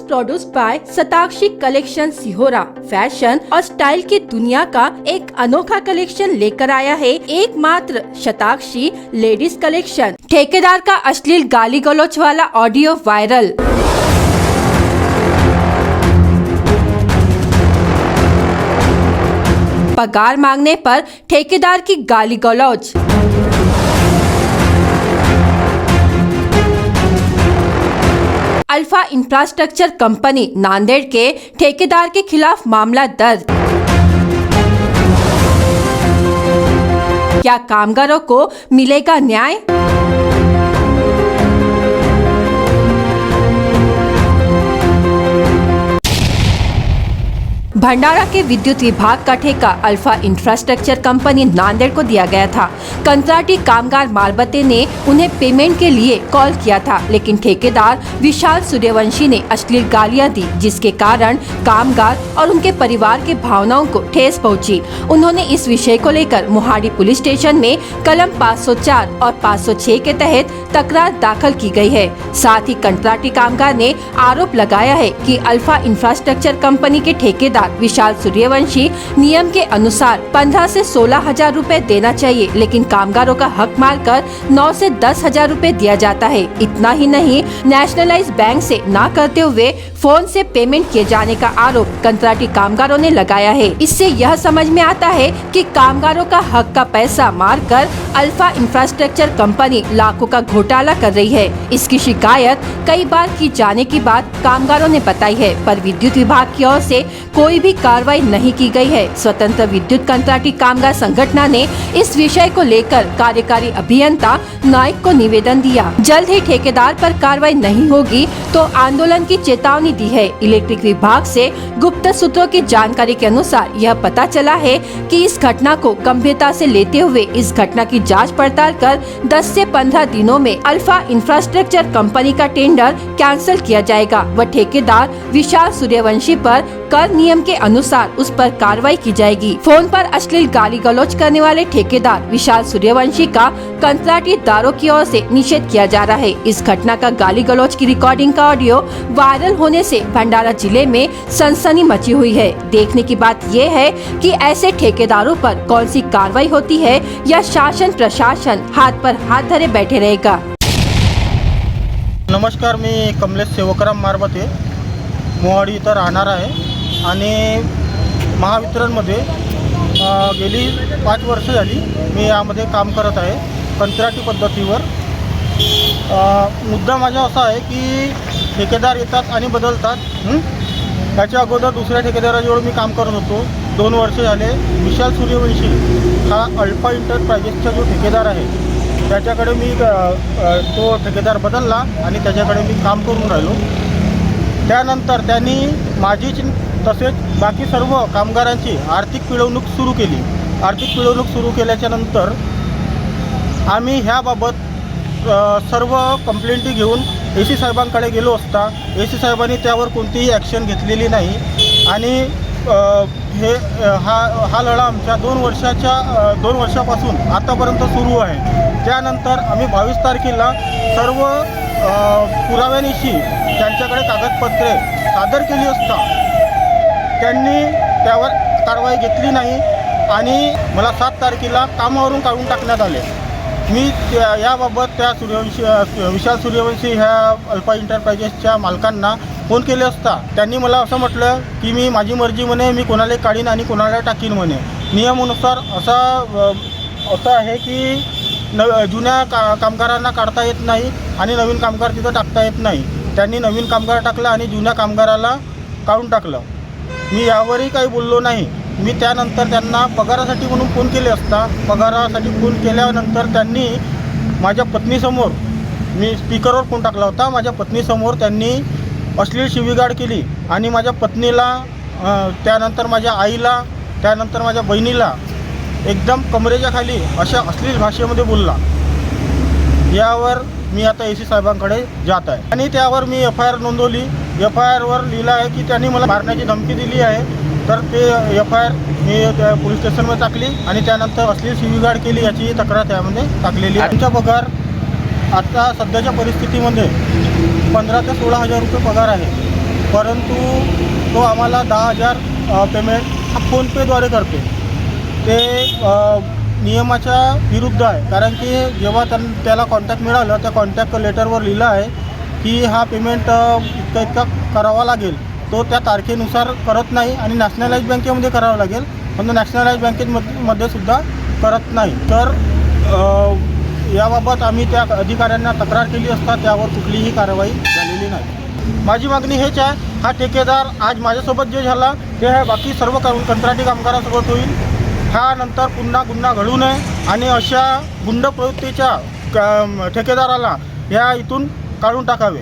Produced by Shatakshi collection Sihora fashion और style की दुनिया का एक अनोखा कलेक्शन लेकर आया है एकमात्र शताक्षी लेडीज कलेक्शन। ठेकेदार का अश्लील गाली गलौज वाला ऑडियो वायरल। पगार मांगने पर ठेकेदार की गाली गलौज। अल्फा इंफ्रास्ट्रक्चर कंपनी नांदेड़ के ठेकेदार के खिलाफ मामला दर्ज। क्या कामगारों को मिलेगा न्याय? भंडारा के विद्युत विभाग का ठेका अल्फा इंफ्रास्ट्रक्चर कंपनी नांदेड़ को दिया गया था। कंत्राटी कामगार मालबते ने उन्हें पेमेंट के लिए कॉल किया था, लेकिन ठेकेदार विशाल सूर्यवंशी ने अश्लील गालियां दी, जिसके कारण कामगार और उनके परिवार के भावनाओं को ठेस पहुंची। उन्होंने इस विषय को लेकर मोहाड़ी पुलिस स्टेशन में कलम 504 और 506 के तहत तकरार दाखिल की गई है। साथ ही कंत्राटी कामगार ने आरोप लगाया है कि अल्फा इंफ्रास्ट्रक्चर कंपनी के ठेकेदार विशाल सूर्यवंशी नियम के अनुसार 15 से 16 हजार रूपए देना चाहिए, लेकिन कामगारों का हक मारकर 9 से 10 हजार रूपए दिया जाता है। इतना ही नहीं, नेशनलाइज बैंक से ना करते हुए फोन से पेमेंट किए जाने का आरोप कंत्राटी कामगारों ने लगाया है। इससे यह समझ में आता है कि कामगारों का हक का पैसा मारकर अल्फा इंफ्रास्ट्रक्चर कंपनी लाखों का घोटाला कर रही है। इसकी शिकायत कई बार की जाने की बात कामगारों ने बताई है, पर विद्युत विभाग की ओर से कोई भी कार्रवाई नहीं की गई है। स्वतंत्र विद्युत कंत्राटी कामगार संगठन ने इस विषय को लेकर कार्यकारी अभियंता नाइक को निवेदन दिया। जल्द ही ठेकेदार पर कार्रवाई नहीं होगी तो आंदोलन की चेतावनी दी है। इलेक्ट्रिक विभाग से गुप्त सूत्रों की जानकारी के अनुसार यह पता चला है कि इस घटना को गंभीरता से लेते हुए इस घटना की जांच पड़ताल कर 10 से 15 दिनों में अल्फा इंफ्रास्ट्रक्चर कंपनी का टेंडर कैंसिल किया जाएगा व ठेकेदार विशाल सूर्यवंशी पर कर नियम के अनुसार उस पर कार्रवाई की जाएगी। फोन पर अश्लील गाली गलौज करने वाले ठेकेदार विशाल सूर्यवंशी का कंत्राटीदारों की ओर से निषेध किया जा रहा है। इस घटना का गाली गलौज की रिकॉर्डिंग का ऑडियो वायरल होने से भंडारा जिले में सनसनी मची हुई है। देखने की बात ये है कि ऐसे ठेकेदारों पर कौन सी कार्रवाई होती है या शासन प्रशासन हाथ पर हाथ धरे बैठे रहेगा। नमस्कार, मी कमलेश सेवकराम मारबते मोहाडी इथं राहणार आहे आणि महावितरणमध्ये गेली 5 वर्ष झाली मी यामध्ये काम करत आहे कंत्राटी पद्धतीवर। मुद्दा माझा असा आहे की ठेकेदार येतात आणि बदलतात। त्याच्या अगोदर दुसऱ्या ठेकेदाराजवळ मी काम करत होतो 2 वर्ष झाले। विशाल सूर्यवंशी हा अल्फा इंटरप्राइजेसचा जो ठेकेदार आहे त्याच्याकडे मी तो ठेकेदार बदलला आणि त्याच्याकडे मी काम करून राहिलो। त्यानंतर त्यांनी माझीच तसेच बाकी सर्व कामगारांची आर्थिक पिळवणूक सुरू केली। आर्थिक पिळवणूक सुरू केल्याच्या नंतर आम्ही ह्याबाबत सर्व कंप्लेंटी घेऊन AC साहेबांकडे गेलो असता AC साहेबांनी त्यावर कोणतीही ॲक्शन घेतलेली नाही आणि हा लढा आमच्या 2 वर्षापासून आतापर्यंत सुरू आहे। त्यानंतर आम्ही 22 तारखेला सर्व पुराव्यानिशी त्यांच्याकडे कागदपत्रे सादर केली असता त्यांनी त्यावर कारवाई घेतली नाही आणि मला 7 तारखेला कामावरून काढून टाकण्यात आले। मी याबाबत त्या विशाल सूर्यवंशी ह्या अल्फा इंटरप्राइजेसच्या मालकांना फोन केले असता त्यांनी मला असं म्हटलं की माझी मर्जी म्हणे, मी कोणाला काढीन आणि कोणाला टाकीन म्हणे। नियमानुसार असं आहे की जुन्या कामगारांना काढता येत नाही आणि नवीन कामगार तिथं टाकता येत नाही। त्यांनी नवीन कामगार टाकला आणि जुन्या कामगाराला काढून टाकलं। मी यावरही काही बोललो नाही। मी त्यानंतर त्यांना पगारासाठी म्हणून फोन केले असता पगारासाठी फोन केल्यानंतर त्यांनी माझ्या पत्नीसमोर, मी स्पीकरवर फोन टाकला होता, माझ्या पत्नीसमोर त्यांनी अश्लील शिवीगाळ केली आणि माझ्या पत्नीला, त्यानंतर माझ्या आईला, त्यानंतर माझ्या बहिणीला एकदम कमरेच्या खाली अशा अश्लील भाषेमध्ये बोलला। यावर मी आता AC साहेबांकडे जात आहे आणि त्यावर मी FIR नोंदवली। FIRवर लिहिलं आहे की त्यांनी मला मारण्याची धमकी दिली आहे, तर ते FIR मी त्या पोलीस स्टेशनमध्ये टाकली आणि त्यानंतर अश्लील शिवीगाळ केली याची तक्रार त्यामध्ये टाकलेली आहे। आमचा पगार आता सध्याच्या परिस्थितीमध्ये 15 ते 16 हजार रुपये पगार आहे। परंतु तो आम्हाला 10,000 पेमेंट फोनपेद्वारे करते. ते नियमाच्या विरुद्ध आहे. कारण की जेव्हा त्याला कॉन्टॅक्ट मिळालं त्या कॉन्टॅक्ट लेटरवर लिहिलं आहे की हा पेमेंट इतका करावा लागेल. तो त्या तारखेनुसार करत नाही आणि नॅशनलाइज बँकेमध्ये करावं लागेल, पण नॅशनलाइज बँकेमध्ये सुद्धा करत नाही. तर याबाबत आम्ही त्या अधिकाऱ्यांना तक्रार केली असता त्यावर कुठलीही कारवाई झालेली नाही. माझी मागणी हेच आहे, हा ठेकेदार आज माझ्यासोबत जे झाला ते आहे बाकी सर्व कंत्राटी कामगारांसोबत होईल. हा नंतर पुन्हा गुन्हा घडू नये आणि अशा गुंड प्रवृत्तीच्या ठेकेदाराला या इथून काढून टाकावे.